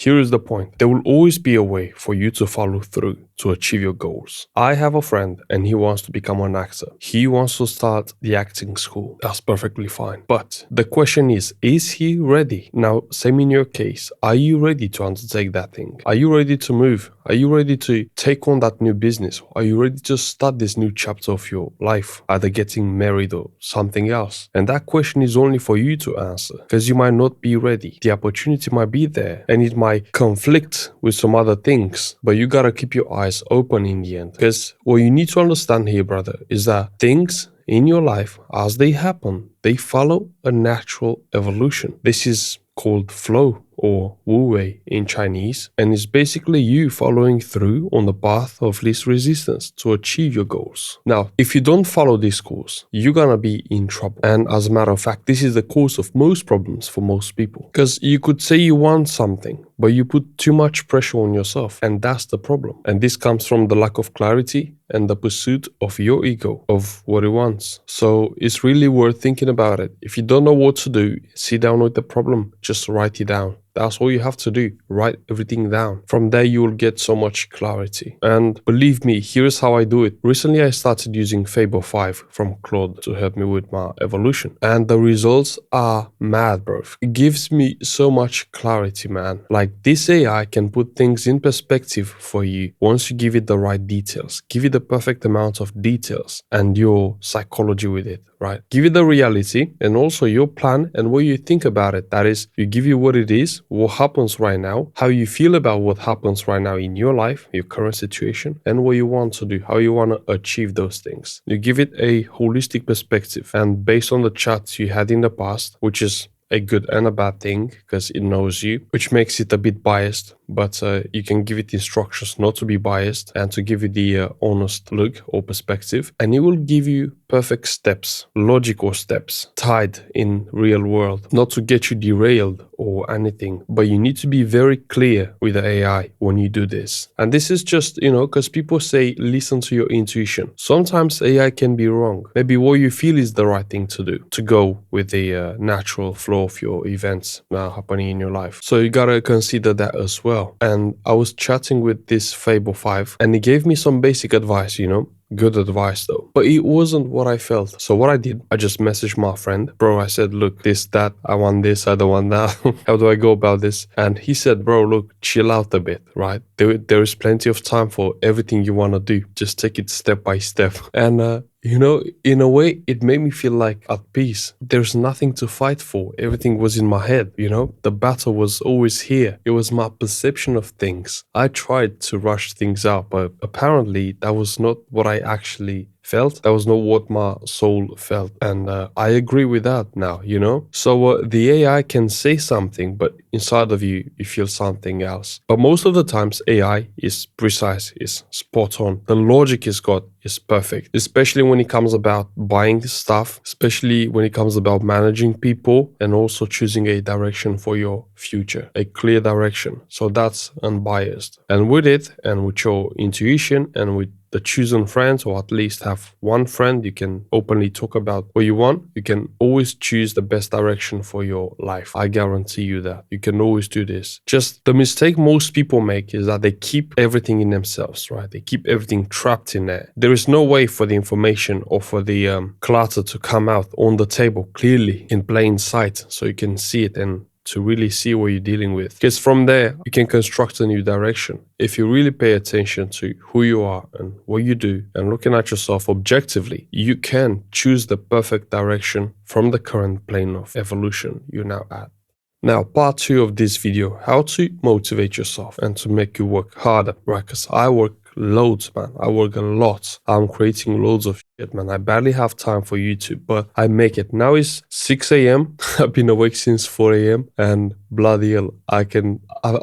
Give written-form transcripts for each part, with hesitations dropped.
Here is the point. There will always be a way for you to follow through to achieve your goals. I have a friend and he wants to become an actor. He wants to start the acting school. That's perfectly fine. But the question is he ready? Now, same in your case. Are you ready to undertake that thing? Are you ready to move? Are you ready to take on that new business? Are you ready to start this new chapter of your life, either getting married or something else? And that question is only for you to answer, because you might not be ready. The opportunity might be there and it might conflict with some other things, but you gotta keep your eyes open in the end. Because what you need to understand here, brother, is that things in your life, as they happen, they follow a natural evolution. This is called flow or wu wei in Chinese, and it's basically you following through on the path of least resistance to achieve your goals. Now, if you don't follow this course, you're gonna be in trouble. And as a matter of fact, this is the cause of most problems for most people. Because you could say you want something, but you put too much pressure on yourself, and that's the problem. And this comes from the lack of clarity and the pursuit of your ego, of what it wants. So it's really worth thinking about it. If you don't know what to do, sit down with the problem, just write it down. That's all you have to do. Write everything down. From there, you will get so much clarity. And believe me, here's how I do it. Recently, I started using Fable 5 from Claude to help me with my evolution. And the results are mad, bro. It gives me so much clarity, man. Like, this AI can put things in perspective for you once you give it the right details. Give it the perfect amount of details and your psychology with it, right? Give it the reality and also your plan and what you think about it. That is, you give it what it is, what happens right now, how you feel about what happens right now in your life, your current situation, and what you want to do, how you want to achieve those things. You give it a holistic perspective, and based on the chats you had in the past, which is a good and a bad thing because it knows you, which makes it a bit biased, but you can give it instructions not to be biased and to give you the honest look or perspective, and it will give you perfect steps, logical steps tied in real world, not to get you derailed or anything, but you need to be very clear with the AI when you do this. And this is just, because people say listen to your intuition. Sometimes AI can be wrong. Maybe what you feel is the right thing to do, to go with the natural flow of your events happening in your life. So you gotta consider that as well. And I was chatting with this Fable 5 and he gave me some basic advice, Good advice though, but it wasn't what I felt. So what I did, I just messaged my friend, bro. I said, look, this, that, I want this, I don't want that. How do I go about this? And he said, bro, look, chill out a bit, right? There is plenty of time for everything you want to do. Just take it step by step. And in a way, it made me feel like at peace. There's nothing to fight for. Everything was in my head, The battle was always here. It was my perception of things. I tried to rush things out, but apparently that was not what I actually felt. That was not what my soul felt. And I agree with that now, So the AI can say something, but inside of you, you feel something else. But most of the times, AI is precise, is spot on. The logic is got is perfect, especially when it comes about buying stuff, especially when it comes about managing people and also choosing a direction for your future, a clear direction. So that's unbiased. And with it and with your intuition and with the chosen friends, or at least have one friend you can openly talk about what you want, you can always choose the best direction for your life. I guarantee you that. You can always do this. Just the mistake most people make is that they keep everything in themselves, right? They keep everything trapped in there. There is no way for the information or for the clutter to come out on the table clearly in plain sight so you can see it and to really see what you're dealing with. Because from there, you can construct a new direction. If you really pay attention to who you are and what you do and looking at yourself objectively, you can choose the perfect direction from the current plane of evolution you're now at. Now, part 2 of this video, how to motivate yourself and to make you work harder, right? Because I work loads, man. I work a lot. I'm creating loads of shit, man. I barely have time for YouTube, but I make it. Now it's 6 a.m. I've been awake since 4 a.m. and bloody hell, I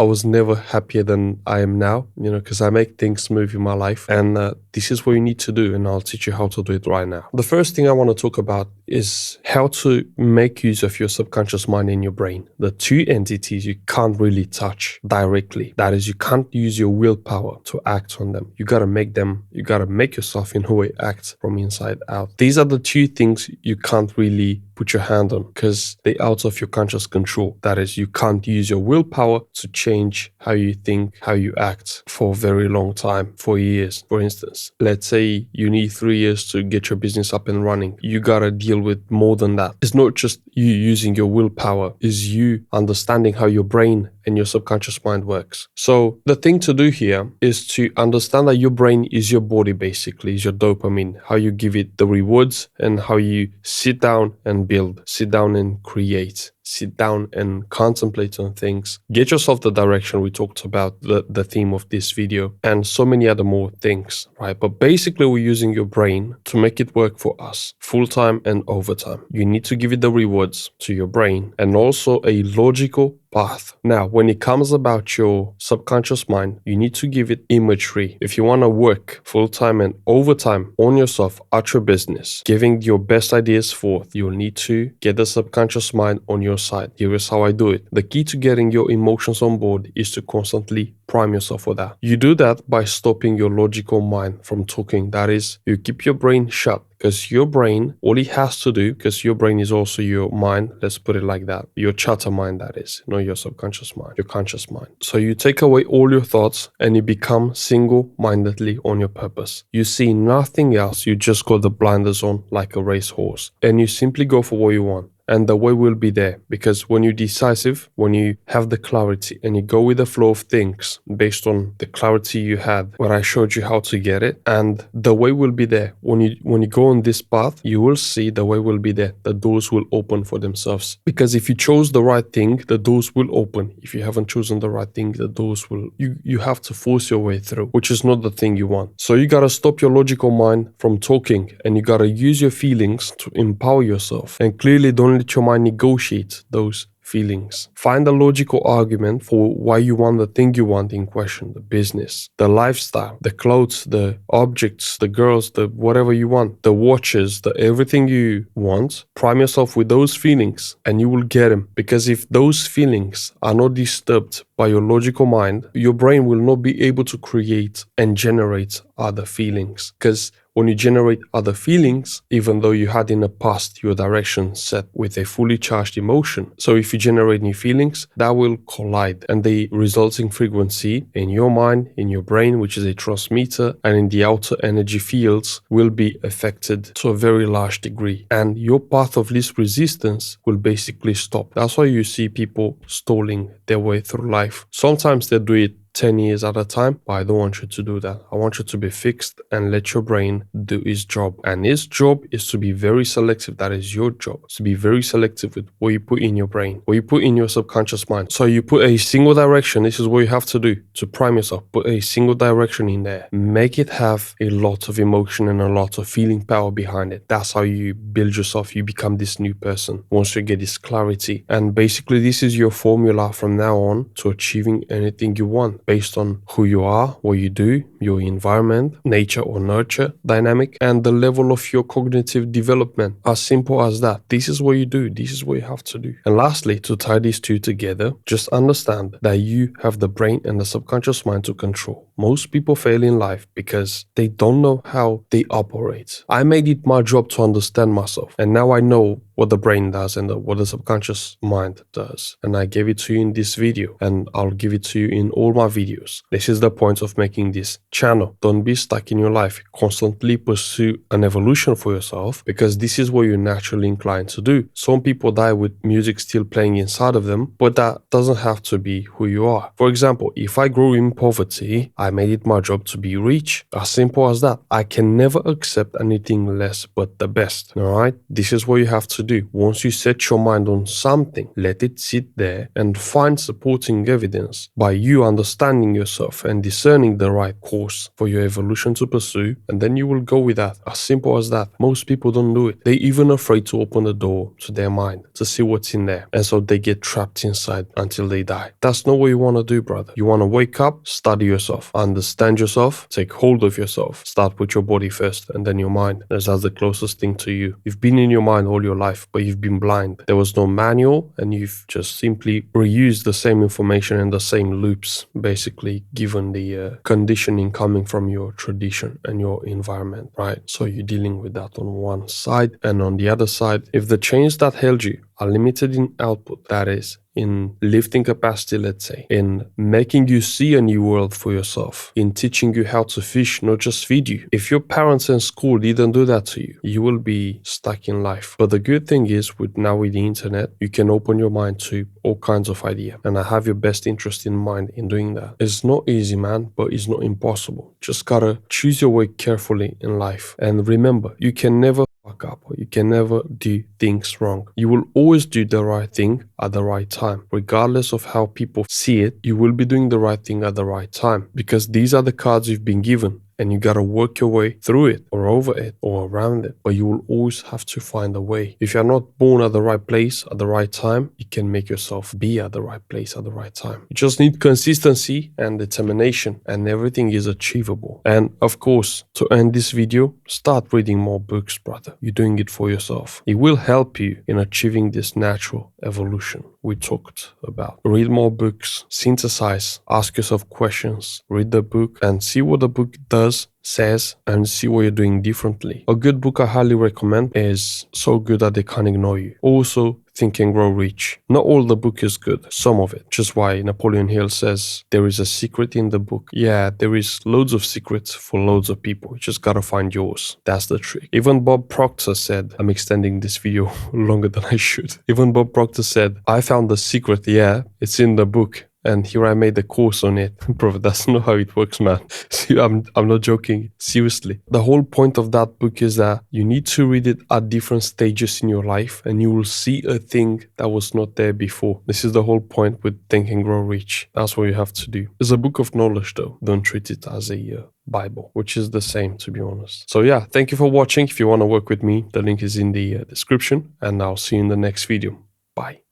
was never happier than I am now, because I make things move in my life. And this is what you need to do, and I'll teach you how to do it right now. The first thing I want to talk about is how to make use of your subconscious mind in your brain. The two entities you can't really touch directly. That is, you can't use your willpower to act on them. You gotta make yourself in a way act from inside out. These are the two things you can't really put your hand on because they're out of your conscious control. That is, you can't use your willpower to change how you think, how you act for a very long time, for years. For instance, let's say you need 3 years to get your business up and running. You gotta deal with more than that. It's not just you using your willpower, it's you understanding how your brain and your subconscious mind works. So the thing to do here is to understand that your brain is your body, basically, is your dopamine, how you give it the rewards and how you sit down and build, sit down and create, sit down and contemplate on things. Get yourself the direction we talked about, the theme of this video, and so many other more things, right? But basically we're using your brain to make it work for us, full-time and overtime. You need to give it the rewards to your brain and also a logical path. Now, when it comes about your subconscious mind, you need to give it imagery. If you want to work full-time and overtime on yourself at your business, giving your best ideas forth, you'll need to get the subconscious mind on your side. Here is how I do it. The key to getting your emotions on board is to constantly prime yourself for that. You do that by stopping your logical mind from talking. That is, you keep your brain shut. Because your brain, all it has to do, because your brain is also your mind, let's put it like that, your chatter mind, that is, not your subconscious mind, your conscious mind. So you take away all your thoughts and you become single-mindedly on your purpose. You see nothing else, you just got the blinders on like a racehorse and you simply go for what you want. And the way will be there, because when you're decisive, when you have the clarity and you go with the flow of things based on the clarity you had when I showed you how to get it, and the way will be there. When you go on this path, you will see the way will be there. The doors will open for themselves. Because if you chose the right thing, the doors will open. If you haven't chosen the right thing, the doors will, you have to force your way through, which is not the thing you want. So you gotta stop your logical mind from talking and you gotta use your feelings to empower yourself. And clearly don't let your mind negotiate those feelings. Find a logical argument for why you want the thing you want in question, the business, the lifestyle, the clothes, the objects, the girls, the whatever you want, the watches, the everything you want. Prime yourself with those feelings and you will get them. Because if those feelings are not disturbed by your logical mind, your brain will not be able to create and generate other feelings. Because when you generate other feelings, even though you had in the past your direction set with a fully charged emotion, so if you generate new feelings, that will collide and the resulting frequency in your mind, in your brain, which is a transmitter, and in the outer energy fields will be affected to a very large degree. And your path of least resistance will basically stop. That's why you see people stalling their way through life. Sometimes they do it 10 years at a time, but I don't want you to do that. I want you to be fixed and let your brain do its job. And its job is to be very selective. That is your job. To be very selective with what you put in your brain, what you put in your subconscious mind. So you put a single direction. This is what you have to do to prime yourself. Put a single direction in there. Make it have a lot of emotion and a lot of feeling power behind it. That's how you build yourself. You become this new person once you get this clarity. And basically this is your formula from now on to achieving anything you want, based on who you are, what you do, your environment, nature or nurture dynamic, and the level of your cognitive development. As simple as that. This is what you do. This is what you have to do. And lastly, to tie these two together, just understand that you have the brain and the subconscious mind to control. Most people fail in life because they don't know how they operate. I made it my job to understand myself, and now I know what the brain does and what the subconscious mind does. And I gave it to you in this video, and I'll give it to you in all my videos. This is the point of making this channel. Don't be stuck in your life. Constantly pursue an evolution for yourself, because this is what you're naturally inclined to do. Some people die with music still playing inside of them, but that doesn't have to be who you are. For example, if I grew in poverty, I made it my job to be rich. As simple as that. I can never accept anything less but the best. Alright? This is what you have to do. Once you set your mind on something, let it sit there and find supporting evidence by you understanding yourself and discerning the right course for your evolution to pursue, and then you will go with that. As simple as that. Most people don't do it. They're even afraid to open the door to their mind to see what's in there, and so they get trapped inside until they die. That's not what you want to do, brother. You want to wake up, study yourself, understand yourself, take hold of yourself. Start with your body first and then your mind, as that's the closest thing to you. You've been in your mind all your life, but you've been blind. There was no manual and you've just simply reused the same information in the same loops, basically. basically given the conditioning coming from your tradition and your environment, right? So you're dealing with that on one side, and on the other side, if the chains that held you are limited in output, that is, in lifting capacity, let's say, in making you see a new world for yourself, in teaching you how to fish, not just feed you. If your parents and school didn't do that to you, you will be stuck in life. But the good thing is, with the internet, you can open your mind to all kinds of ideas, and I have your best interest in mind in doing that. It's not easy, man, but it's not impossible. Just gotta choose your way carefully in life. And remember, you can never fuck up, or you can never do things wrong. You will always do the right thing at the right time. Regardless of how people see it, you will be doing the right thing at the right time, because these are the cards you've been given. And you gotta work your way through it, or over it, or around it. But you will always have to find a way. If you're not born at the right place at the right time, you can make yourself be at the right place at the right time. You just need consistency and determination, and everything is achievable. And of course, to end this video, start reading more books, brother. You're doing it for yourself. It will help you in achieving this natural evolution we talked about. Read more books, synthesize, ask yourself questions, read the book, and see what the book does, says, and see what you're doing differently. A good book I highly recommend is So Good That They Can't Ignore You. Also, Think and Grow Rich. Not all the book is good, some of it. Just why Napoleon Hill says there is a secret in the book. Yeah, there is loads of secrets for loads of people. You just gotta find yours. That's the trick. Even Bob Proctor said, I'm extending this video longer than I should. Even Bob Proctor said, I found the secret, yeah, it's in the book. And here I made a course on it. Bro, that's not how it works, man. See, I'm not joking. Seriously. The whole point of that book is that you need to read it at different stages in your life, and you will see a thing that was not there before. This is the whole point with Think and Grow Rich. That's what you have to do. It's a book of knowledge, though. Don't treat it as a Bible, which is the same, to be honest. So yeah, thank you for watching. If you want to work with me, the link is in the description, and I'll see you in the next video. Bye.